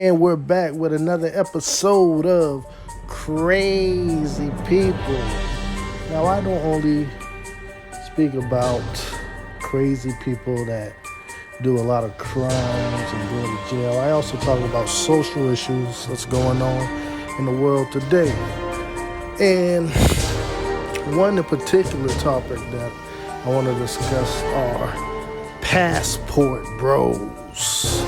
And we're back with another episode of Crazy People. Now, I don't only speak about crazy people that do a lot of crimes and go to jail. I also talk about social issues that's going on in the world today. And one in particular topic that I want to discuss are passport bros.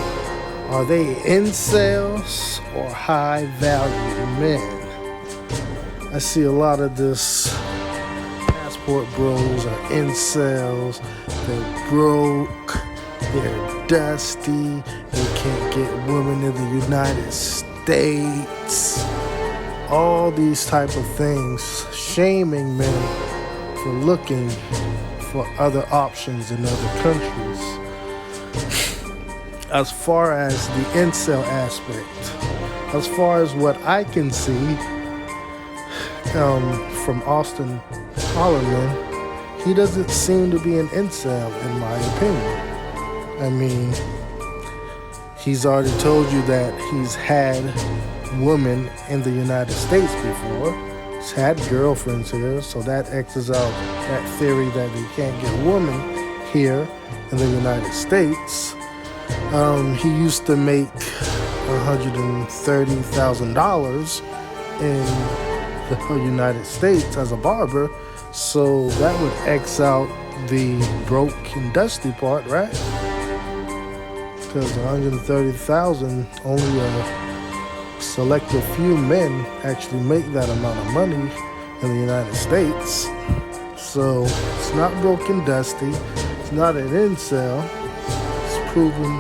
Are they incels or high value men? I see a lot of this passport bros are incels. They're broke. They're dusty. They can't get women in the United States. All these type of things, shaming men for looking for other options in other countries. As far as the incel aspect, as far as what I can see from Austin Hollerman, he doesn't seem to be an incel in my opinion. I mean, he's already told you that he's had women in the United States before. He's had girlfriends here, so that X's out that theory that he can't get women here in the United States. He used to make $130,000 in the United States as a barber, so that would X out the broke and dusty part, right? Because $130,000, only a selected few men actually make that amount of money in the United States. So it's not broke and dusty. It's not an incel. He's proven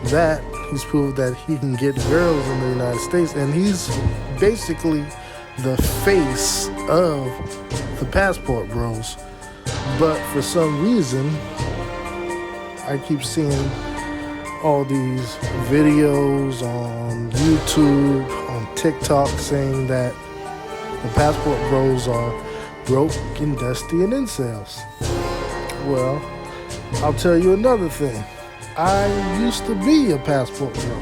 that he can get girls in the United States, and he's basically the face of the passport bros. But for some reason, I keep seeing all these videos on YouTube, on TikTok, saying that the passport bros are broke and dusty and incels. Well, I'll tell you another thing. I used to be a passport bro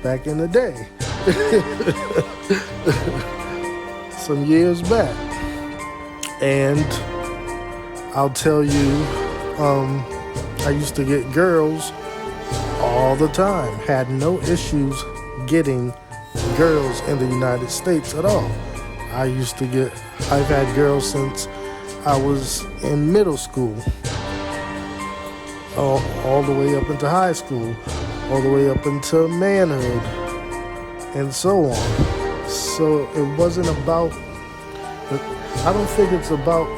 back in the day. Some years back. And I'll tell you, I used to get girls all the time. Had no issues getting girls in the United States at all. I've had girls since I was in middle school. All the way up into high school, all the way up into manhood, and so on. So it wasn't about, I don't think it's about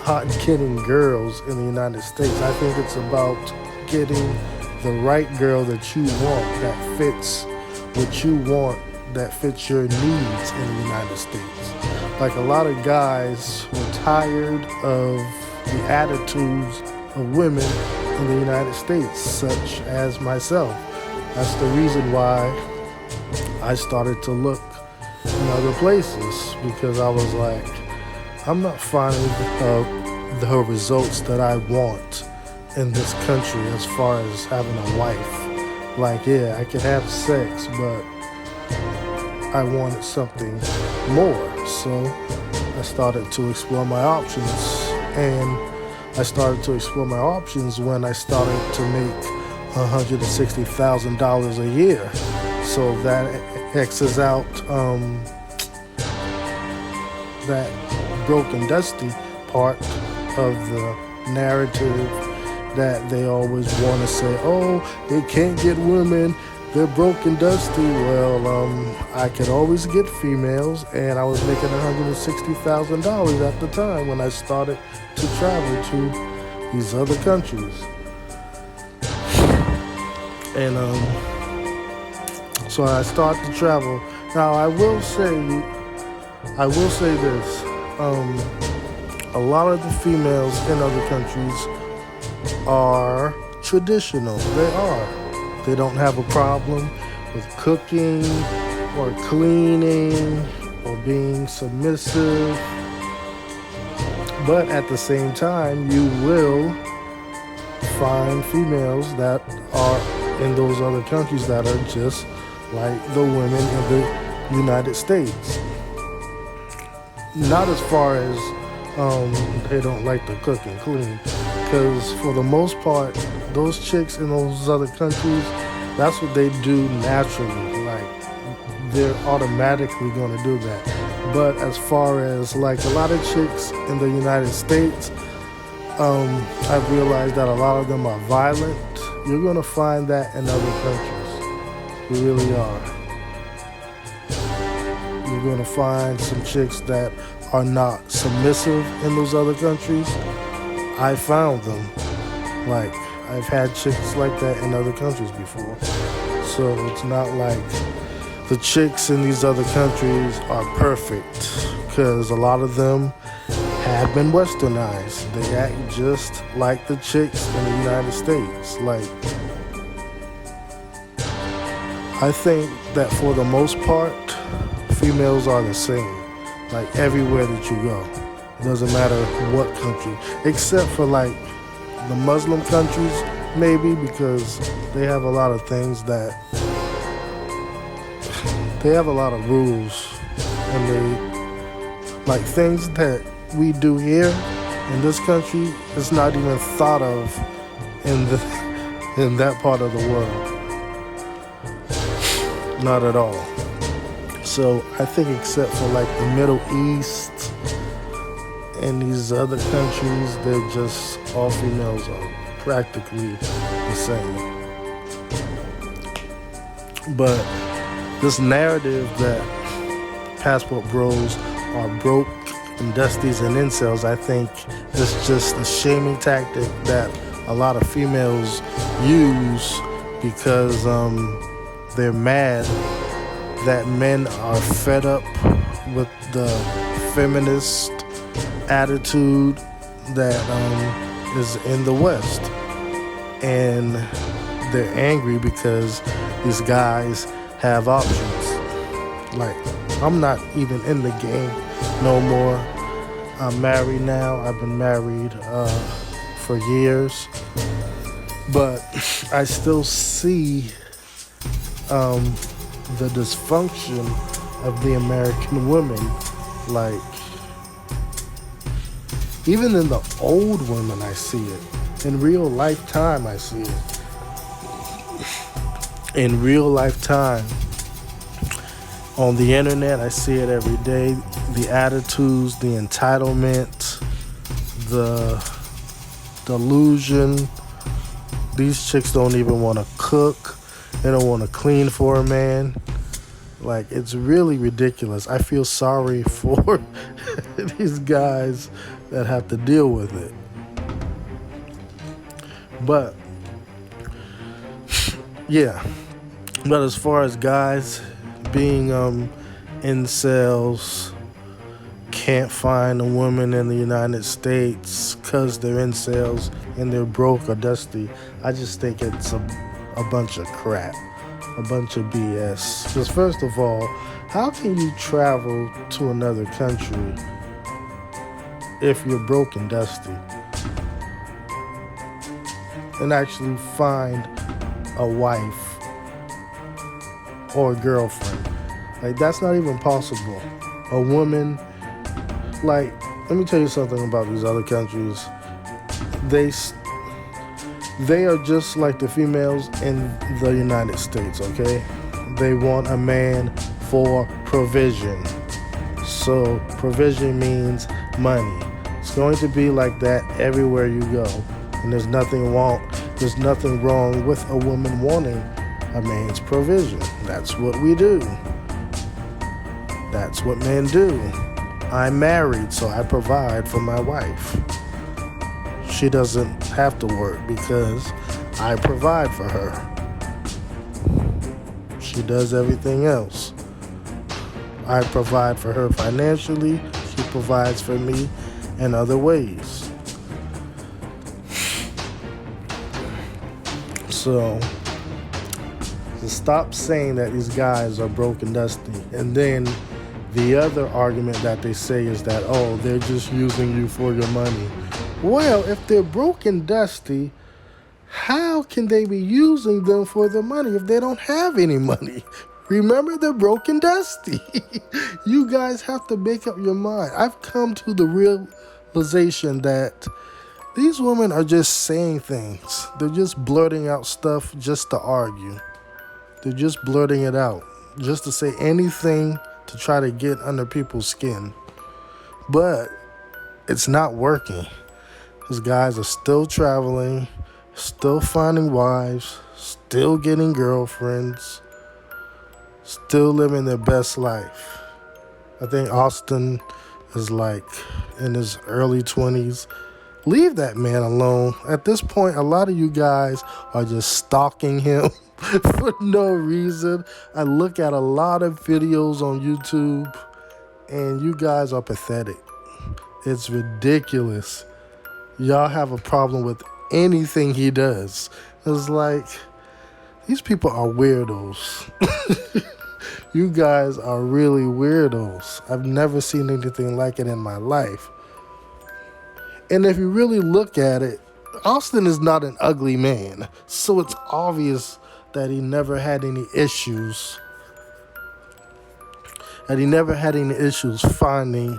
not getting girls in the United States. I think it's about getting the right girl that you want, that fits what you want, that fits your needs in the United States. Like a lot of guys were tired of the attitudes of women in the United States, such as myself. That's the reason why I started to look in other places, because I was like, I'm not finding the results that I want in this country as far as having a wife. Like, yeah, I could have sex, but I wanted something more. So I started to explore my options, and I started to explore my options when I started to make $160,000 a year. So that X's out that broken dusty part of the narrative that they always want to say, oh, they can't get women, they're broken dusty. Well, I could always get females, and I was making $160,000 at the time when I started to travel to these other countries. And so I started to travel. Now I will say this. A lot of the females in other countries are traditional. They are. They don't have a problem with cooking or cleaning or being submissive. But at the same time, you will find females that are in those other countries that are just like the women in the United States. Not as far as they don't like to cook and clean, because for the most part, those chicks in those other countries, that's what they do naturally. Like, they're automatically going to do that. But as far as like a lot of chicks in the United States, I've realized that a lot of them are violent. You're going to find that in other countries. You really are. You're going to find some chicks that are not submissive in those other countries. I found them. Like, I've had chicks like that in other countries before. So it's not like the chicks in these other countries are perfect, because a lot of them have been westernized. They act just like the chicks in the United States. Like, I think that for the most part, females are the same. Like, everywhere that you go. It doesn't matter what country. Except for like the Muslim countries, maybe, because they have a lot of things that they have a lot of rules, and they like things that we do here in this country. It's not even thought of in that part of the world. Not at all. So I think except for like the Middle East and these other countries, they're just, all females are practically the same. But this narrative that passport bros are broke and dusties and incels, I think is just a shaming tactic that a lot of females use because they're mad that men are fed up with the feminist attitude that is in the West. And they're angry because these guys have options. Like, I'm not even in the game no more. I'm married now. I've been married for years. But I still see the dysfunction of the American women. Like, even in the old women, I see it. In real lifetime, I see it. In real lifetime. On the internet, I see it every day. The attitudes, the entitlement, the delusion. These chicks don't even want to cook. They don't want to clean for a man. Like, it's really ridiculous. I feel sorry for these guys that have to deal with it. But, yeah. But as far as guys being incels, can't find a woman in the United States because they're incels and they're broke or dusty, I just think it's a bunch of crap, a bunch of BS. Because first of all, how can you travel to another country if you're broke and dusty and actually find a wife or a girlfriend? Like, that's not even possible. A woman, like, let me tell you something about these other countries. They are just like the females in the United States, okay? They want a man for provision. So provision means money. It's going to be like that everywhere you go. And there's nothing wrong with a woman wanting a man's provision. That's what we do. That's what men do. I'm married, so I provide for my wife. She doesn't have to work because I provide for her. She does everything else. I provide for her financially. She provides for me in other ways. So, stop saying that these guys are broke and dusty. And then the other argument that they say is that, oh, they're just using you for your money. Well, if they're broke and dusty, how can they be using them for the money if they don't have any money? Remember the Broken Dusty. You guys have to make up your mind. I've come to the realization that these women are just saying things. They're just blurting out stuff just to argue. They're just blurting it out just to say anything to try to get under people's skin. But it's not working. These guys are still traveling, still finding wives, still getting girlfriends, still living their best life. I think Austin is like in his early 20s. Leave that man alone. At this point, a lot of you guys are just stalking him for no reason. I look at a lot of videos on YouTube, and you guys are pathetic. It's ridiculous. Y'all have a problem with anything he does. It's like, these people are weirdos. You guys are really weirdos. I've never seen anything like it in my life. And if you really look at it, Austin is not an ugly man. So it's obvious that he never had any issues. That he never had any issues finding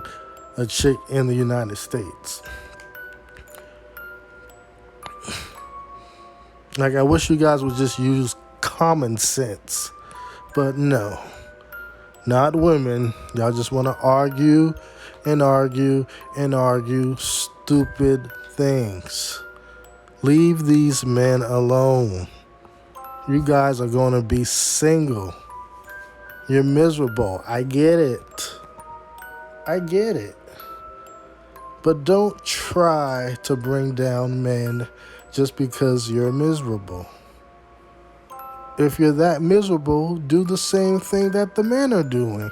a chick in the United States. Like, I wish you guys would just use common sense. But no. Not women. Y'all just want to argue and argue and argue stupid things. Leave these men alone. You guys are going to be single. You're miserable. I get it. I get it. But don't try to bring down men just because you're miserable. If you're that miserable, do the same thing that the men are doing.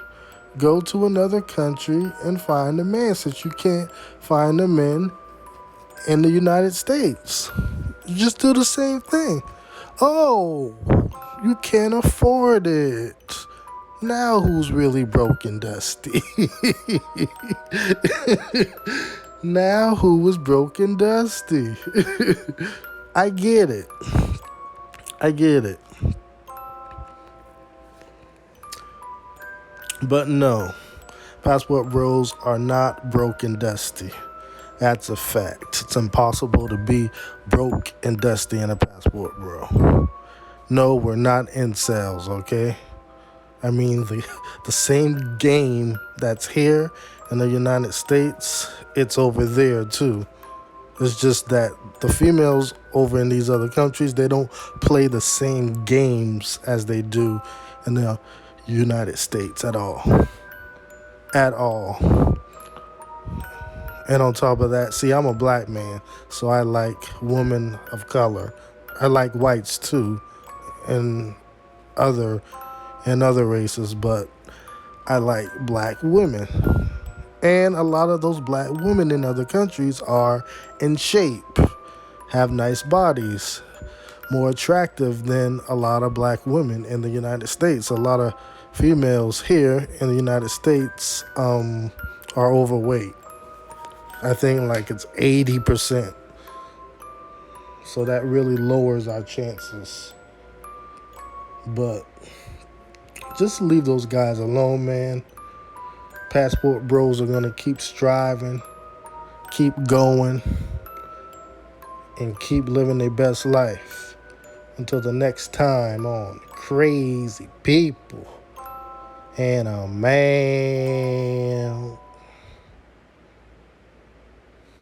Go to another country and find a man, since you can't find a man in the United States. Just do the same thing. Oh, you can't afford it. Now who's really broken, Dusty? Now who was broken, Dusty? I get it. I get it. But no, passport bros are not broken, Dusty. That's a fact. It's impossible to be broke and dusty in a passport bro. No, we're not incels, okay? I mean, the same game that's here in the United States, it's over there too. It's just that the females over in these other countries, they don't play the same games as they do in the United States at all. At all. And on top of that, see, I'm a black man, so I like women of color. I like whites too, and other races, but I like black women. And a lot of those black women in other countries are in shape, have nice bodies, more attractive than a lot of black women in the United States. A lot of females here in the United States are overweight. I think like it's 80%. So that really lowers our chances. But just leave those guys alone, man. Passport bros are going to keep striving, keep going, and keep living their best life until the next time on Crazy People and a Man.